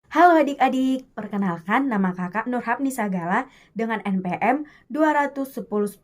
Halo adik-adik, perkenalkan nama kakak Nurhapni Sagala dengan NPM 210101116.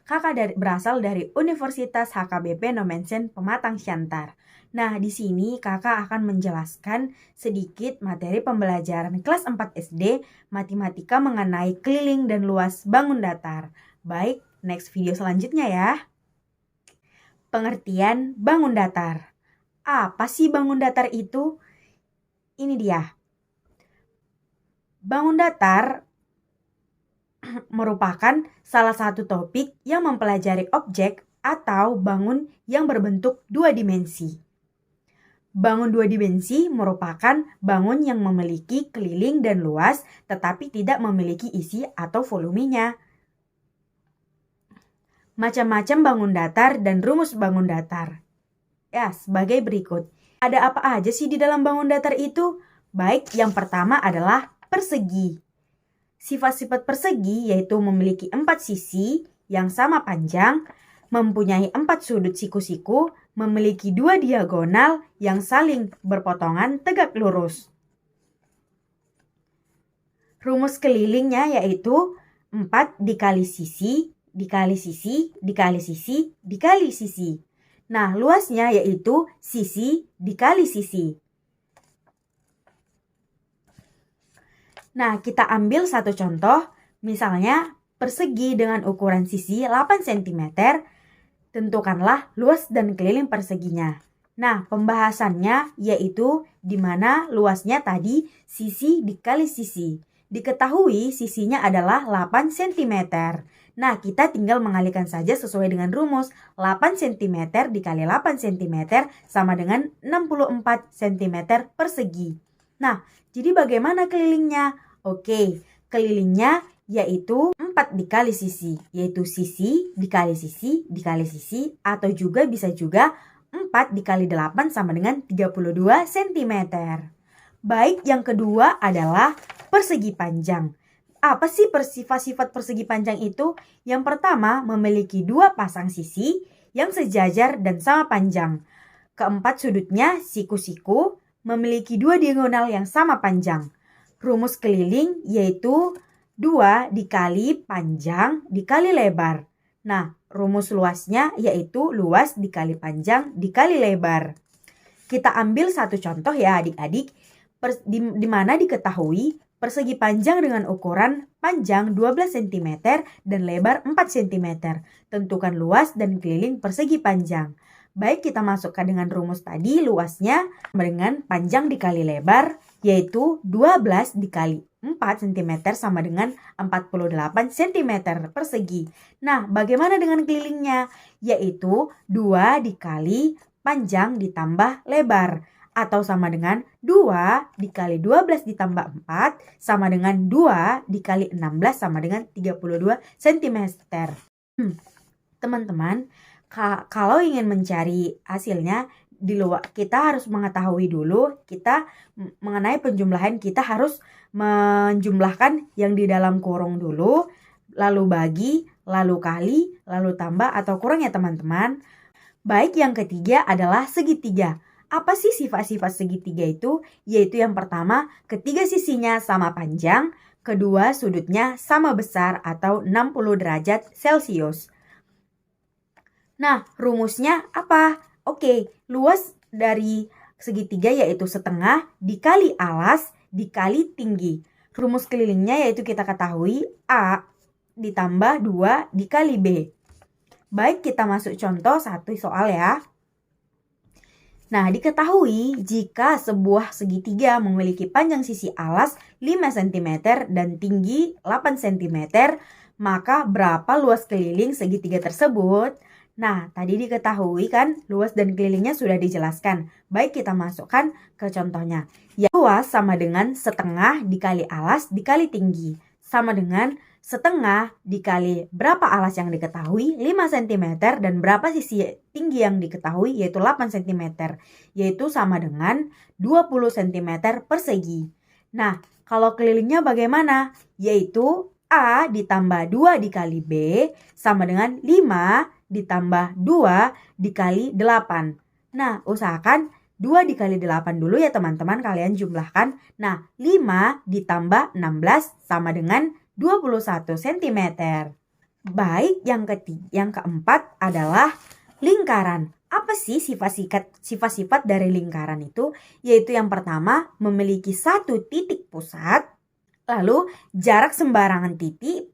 Kakak berasal dari Universitas HKBP Nomensen Pematang Siantar. Nah, di sini kakak akan menjelaskan sedikit materi pembelajaran kelas 4 SD matematika mengenai keliling dan luas bangun datar. Baik, next video selanjutnya ya. Pengertian bangun datar. Apa sih bangun datar itu? Ini dia. Bangun datar merupakan salah satu topik yang mempelajari objek atau bangun yang berbentuk dua dimensi. Bangun dua dimensi merupakan bangun yang memiliki keliling dan luas tetapi tidak memiliki isi atau volumenya. Macam-macam bangun datar dan rumus bangun datar. Ya, sebagai berikut. Ada apa aja sih di dalam bangun datar itu? Baik, yang pertama adalah persegi. Sifat-sifat persegi yaitu memiliki 4 sisi yang sama panjang, mempunyai 4 sudut siku-siku, memiliki 2 diagonal yang saling berpotongan tegak lurus. Rumus kelilingnya yaitu 4 dikali sisi, dikali sisi, dikali sisi, dikali sisi. Nah, luasnya yaitu sisi dikali sisi. Nah, kita ambil satu contoh, misalnya persegi dengan ukuran sisi 8 cm, tentukanlah luas dan keliling perseginya. Nah, pembahasannya yaitu di mana luasnya tadi sisi dikali sisi. Diketahui sisinya adalah 8 cm. Nah, kita tinggal mengalihkan saja sesuai dengan rumus. 8 cm dikali 8 cm sama dengan 64 cm persegi. Nah, jadi bagaimana kelilingnya? Oke, kelilingnya yaitu 4 dikali sisi, yaitu sisi dikali sisi dikali sisi, atau juga bisa juga 4 dikali 8 sama dengan 32 cm. Baik, yang kedua adalah persegi panjang. Apa sih sifat-sifat persegi panjang itu? Yang pertama, memiliki 2 pasang sisi yang sejajar dan sama panjang. Keempat, sudutnya siku-siku, memiliki 2 diagonal yang sama panjang. Rumus keliling yaitu 2 dikali panjang dikali lebar. Nah, rumus luasnya yaitu luas dikali panjang dikali lebar. Kita ambil satu contoh ya adik-adik, di mana diketahui persegi panjang dengan ukuran panjang 12 cm dan lebar 4 cm. Tentukan luas dan keliling persegi panjang. Baik, kita masukkan dengan rumus tadi, luasnya dengan panjang dikali lebar, yaitu 12 dikali 4 cm sama dengan 48 cm persegi. Nah, bagaimana dengan kelilingnya? Yaitu 2 dikali panjang ditambah lebar, atau sama dengan 2 dikali 12 ditambah 4 sama dengan 2 dikali 16 sama dengan 32 cm. Teman-teman, kalau ingin mencari hasilnya di luar, kita harus mengetahui dulu mengenai penjumlahan. Kita harus menjumlahkan yang di dalam kurung dulu, lalu bagi, lalu kali, lalu tambah atau kurang ya teman-teman. Baik, yang ketiga adalah segitiga. Apa sih sifat-sifat segitiga itu? Yaitu yang pertama, ketiga sisinya sama panjang, kedua sudutnya sama besar atau 60 derajat Celcius. Nah, rumusnya apa? Oke, luas dari segitiga yaitu setengah dikali alas dikali tinggi. Rumus kelilingnya yaitu kita ketahui A ditambah 2 dikali B. Baik, kita masuk contoh satu soal ya. Nah, diketahui jika sebuah segitiga memiliki panjang sisi alas 5 cm dan tinggi 8 cm, maka berapa luas keliling segitiga tersebut? Nah, tadi diketahui kan luas dan kelilingnya sudah dijelaskan. Baik, kita masukkan ke contohnya. Ya, luas sama dengan setengah dikali alas dikali tinggi. Sama dengan setengah dikali berapa alas yang diketahui 5 cm dan berapa sisi tinggi yang diketahui yaitu 8 cm. Yaitu sama dengan 20 cm persegi. Nah, kalau kelilingnya bagaimana? Yaitu A ditambah 2 dikali B sama dengan 5 ditambah 2 dikali 8. Nah, usahakan 2 dikali 8 dulu ya teman-teman, kalian jumlahkan. Nah, 5 ditambah 16 sama dengan 21 cm. Baik, yang keempat adalah lingkaran. Apa sih sifat-sifat dari lingkaran itu? Yaitu yang pertama, memiliki satu titik pusat, lalu jarak sembarang titik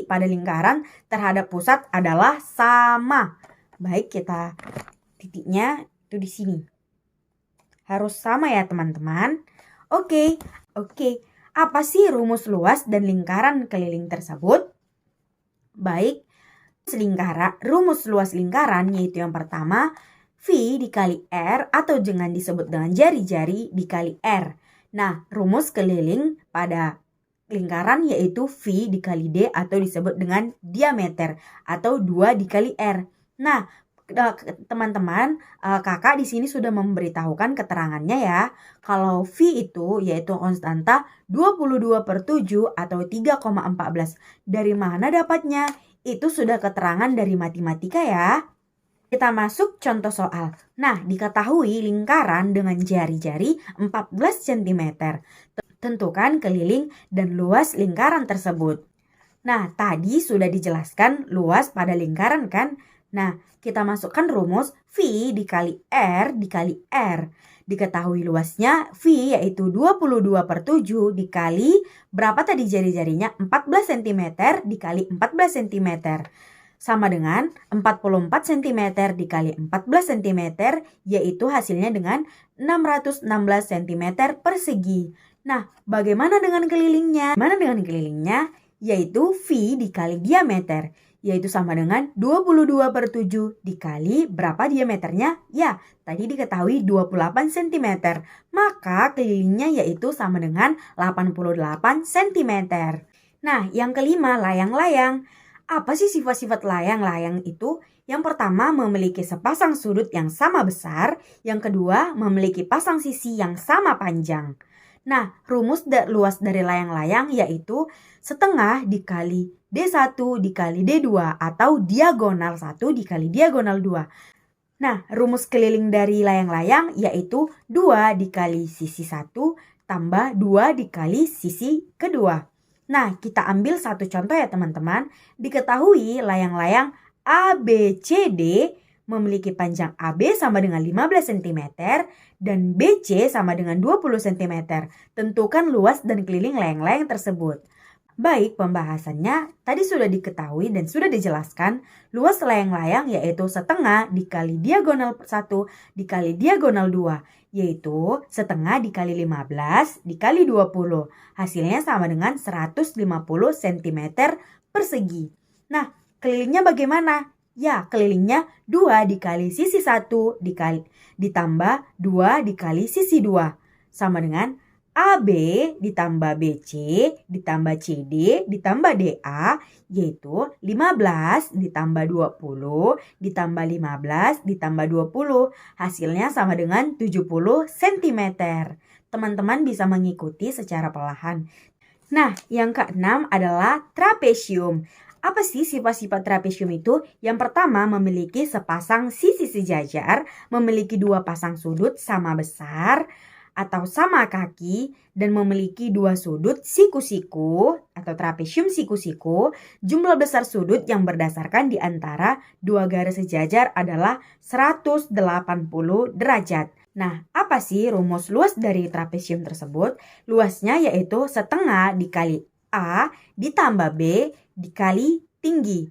pada lingkaran terhadap pusat adalah sama. Baik, kita titiknya itu di sini. Harus sama ya teman-teman. Oke. Apa sih rumus luas dan lingkaran keliling tersebut? Baik, rumus luas lingkaran yaitu yang pertama, V dikali R atau jangan disebut dengan jari-jari dikali R. Nah, rumus keliling pada lingkaran yaitu V dikali D atau disebut dengan diameter atau 2 dikali R. Nah, teman-teman, kakak di sini sudah memberitahukan keterangannya ya. Kalau V itu yaitu konstanta 22/7 atau 3,14. Dari mana dapatnya? Itu sudah keterangan dari matematika ya. Kita masuk contoh soal. Nah, diketahui lingkaran dengan jari-jari 14 cm. Tentukan keliling dan luas lingkaran tersebut. Nah, tadi sudah dijelaskan luas pada lingkaran kan? Nah, kita masukkan rumus V dikali R dikali R. Diketahui luasnya V yaitu 22/7 dikali berapa tadi jari-jarinya? 14 cm dikali 14 cm. Sama dengan 44 cm dikali 14 cm, yaitu hasilnya dengan 616 cm persegi. Nah, bagaimana dengan kelilingnya? Yaitu V dikali diameter, yaitu sama dengan 22/7 dikali berapa diameternya? Ya, tadi diketahui 28 cm. Maka kelilingnya yaitu sama dengan 88 cm. Nah, yang kelima, layang-layang. Apa sih sifat-sifat layang-layang itu? Yang pertama, memiliki sepasang sudut yang sama besar. Yang kedua, memiliki pasang sisi yang sama panjang. Nah, rumus luas dari layang-layang yaitu setengah dikali D1 dikali D2 atau diagonal 1 dikali diagonal 2. Nah, rumus keliling dari layang-layang yaitu 2 dikali sisi 1 tambah 2 dikali sisi kedua. Nah, kita ambil satu contoh ya teman-teman. Diketahui layang-layang ABCD memiliki panjang AB sama dengan 15 cm dan BC sama dengan 20 cm. Tentukan luas dan keliling layang-layang tersebut. Baik, pembahasannya tadi sudah diketahui dan sudah dijelaskan. Luas layang-layang yaitu setengah dikali diagonal 1 dikali diagonal 2. Yaitu setengah dikali 15 dikali 20. Hasilnya sama dengan 150 cm persegi. Nah, kelilingnya bagaimana? Ya, kelilingnya 2 dikali sisi 1 ditambah 2 dikali sisi 2. Sama dengan AB ditambah BC ditambah CD ditambah DA, yaitu 15 ditambah 20 ditambah 15 ditambah 20. Hasilnya sama dengan 70 cm. Teman-teman bisa mengikuti secara perlahan. Nah, yang keenam adalah trapesium. Apa sih sifat-sifat trapesium itu? Yang pertama, memiliki sepasang sisi sejajar, memiliki 2 pasang sudut sama besar atau sama kaki, dan memiliki 2 sudut siku-siku atau trapesium siku-siku. Jumlah besar sudut yang berdasarkan di antara 2 garis sejajar adalah 180 derajat. Nah, apa sih rumus luas dari trapesium tersebut? Luasnya yaitu setengah dikali A ditambah B dikali tinggi.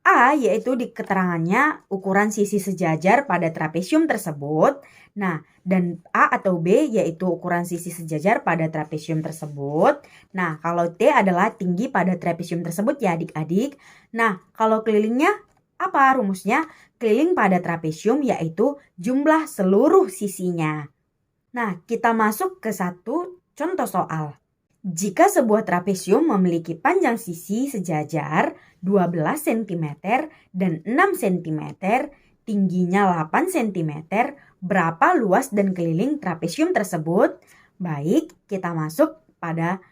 A yaitu di keterangannya ukuran sisi sejajar pada trapesium tersebut. Nah, dan A atau B yaitu ukuran sisi sejajar pada trapesium tersebut. Nah, kalau T adalah tinggi pada trapesium tersebut ya adik-adik. Nah, kalau kelilingnya apa rumusnya? Keliling pada trapesium yaitu jumlah seluruh sisinya. Nah, kita masuk ke satu contoh soal. Jika sebuah trapesium memiliki panjang sisi sejajar 12 cm dan 6 cm, tingginya 8 cm, berapa luas dan keliling trapesium tersebut? Baik, kita masuk pada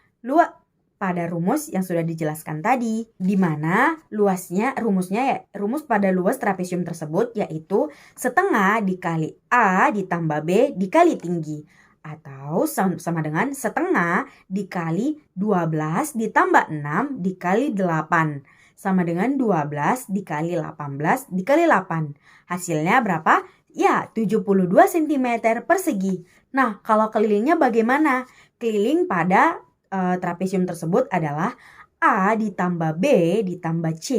pada rumus yang sudah dijelaskan tadi, di mana rumus pada luas trapesium tersebut yaitu setengah dikali A ditambah B dikali tinggi, atau sama dengan setengah dikali 12 ditambah 6 dikali 8, sama dengan 12 dikali 18 dikali 8. Hasilnya berapa? Ya, 72 cm persegi. Nah, kalau kelilingnya bagaimana? Keliling pada trapesium tersebut adalah A ditambah B ditambah C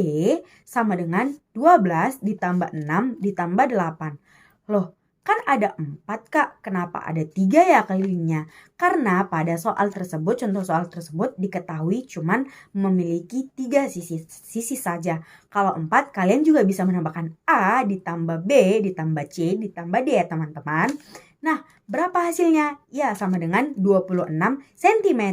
sama dengan 12 ditambah 6 ditambah 8. Loh, kan ada 4 Kak, kenapa ada 3 ya kelilingnya? Karena pada contoh soal tersebut diketahui cuman memiliki 3 sisi saja. Kalau 4 kalian juga bisa menambahkan A ditambah B ditambah C ditambah D ya teman-teman. Nah, berapa hasilnya? Ya, sama dengan 26 cm.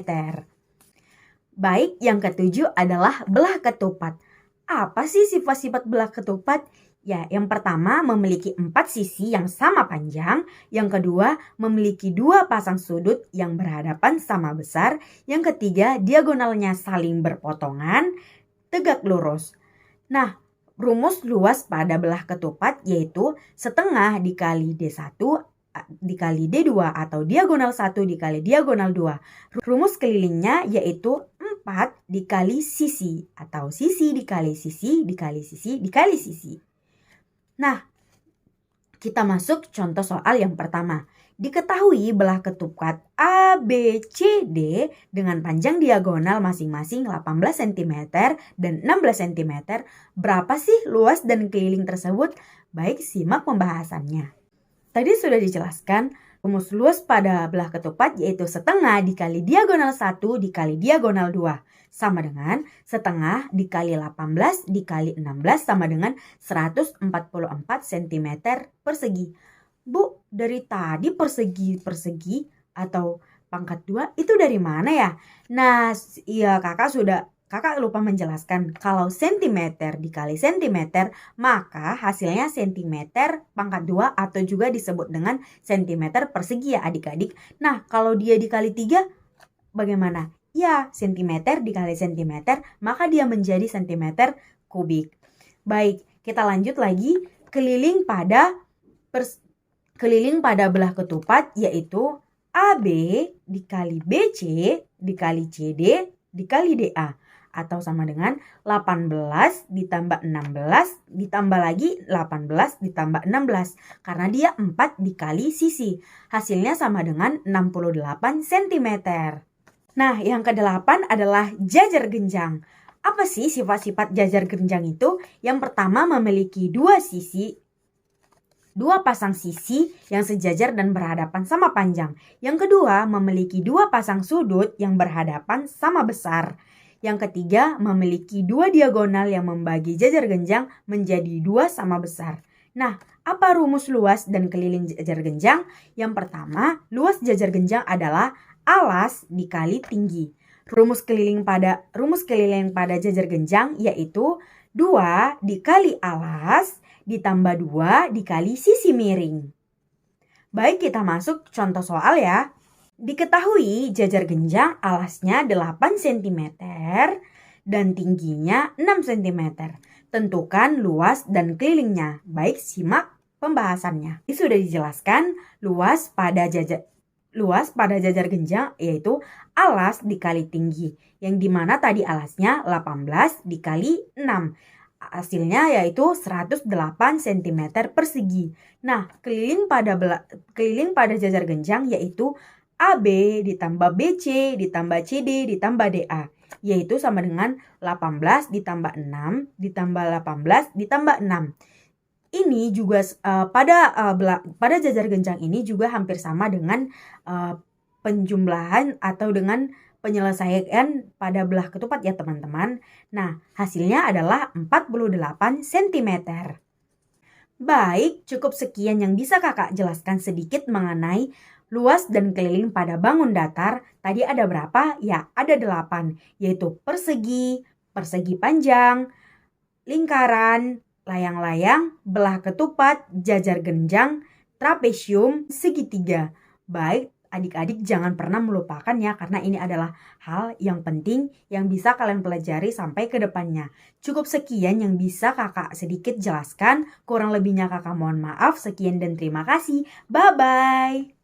Baik, yang ketujuh adalah belah ketupat. Apa sih sifat-sifat belah ketupat? Ya, yang pertama memiliki 4 sisi yang sama panjang. Yang kedua memiliki 2 pasang sudut yang berhadapan sama besar. Yang ketiga diagonalnya saling berpotongan, tegak lurus. Nah, rumus luas pada belah ketupat yaitu setengah dikali D1 dikali D2 atau diagonal 1 dikali diagonal 2. Rumus kelilingnya yaitu 4 dikali sisi atau sisi dikali sisi dikali sisi dikali sisi. Nah, kita masuk contoh soal yang pertama. Diketahui belah ketupat ABCD dengan panjang diagonal masing-masing 18 cm dan 16 cm. Berapa sih luas dan keliling tersebut? Baik, simak pembahasannya. Tadi sudah dijelaskan rumus luas pada belah ketupat yaitu setengah dikali diagonal 1 dikali diagonal 2. Sama dengan setengah dikali 18 dikali 16 sama dengan 144 cm persegi. Bu, dari tadi persegi atau pangkat 2 itu dari mana ya? Nah, iya Kakak lupa menjelaskan kalau sentimeter dikali sentimeter maka hasilnya sentimeter pangkat 2 atau juga disebut dengan sentimeter persegi ya adik-adik. Nah, kalau dia dikali 3 bagaimana? Ya, sentimeter dikali sentimeter maka dia menjadi sentimeter kubik. Baik, kita lanjut lagi keliling pada belah ketupat yaitu AB dikali BC dikali CD dikali DA. Atau sama dengan 18 ditambah 16 ditambah lagi 18 ditambah 16. Karena dia 4 dikali sisi. Hasilnya sama dengan 68 cm. Nah, yang ke-8 adalah jajar genjang. Apa sih sifat-sifat jajar genjang itu? Yang pertama memiliki 2 pasang sisi yang sejajar dan berhadapan sama panjang. Yang kedua memiliki 2 pasang sudut yang berhadapan sama besar. Yang ketiga memiliki 2 diagonal yang membagi jajar genjang menjadi 2 sama besar. Nah, apa rumus luas dan keliling jajar genjang? Yang pertama, luas jajar genjang adalah alas dikali tinggi. Rumus keliling pada jajar genjang yaitu 2 dikali alas ditambah 2 dikali sisi miring. Baik, kita masuk contoh soal ya. Diketahui jajar genjang alasnya 8 cm dan tingginya 6 cm. Tentukan luas dan kelilingnya. Baik, simak pembahasannya. Ini sudah dijelaskan luas pada jajar genjang yaitu alas dikali tinggi. Yang dimana tadi alasnya 18 dikali 6. Hasilnya yaitu 108 cm persegi. Nah, keliling pada jajar genjang yaitu AB ditambah BC ditambah CD ditambah DA. Yaitu sama dengan 18 ditambah 6 ditambah 18 ditambah 6. Ini juga pada jajar genjang ini juga hampir sama dengan penjumlahan atau dengan penyelesaian pada belah ketupat ya teman-teman. Nah, hasilnya adalah 48 cm. Baik, cukup sekian yang bisa kakak jelaskan sedikit mengenai luas dan keliling pada bangun datar. Tadi ada berapa? Ya, ada 8, yaitu persegi, persegi panjang, lingkaran, layang-layang, belah ketupat, jajar genjang, trapesium, segitiga. Baik, adik-adik jangan pernah melupakan ya, karena ini adalah hal yang penting yang bisa kalian pelajari sampai ke depannya. Cukup sekian yang bisa kakak sedikit jelaskan, kurang lebihnya kakak mohon maaf. Sekian dan terima kasih. Bye-bye.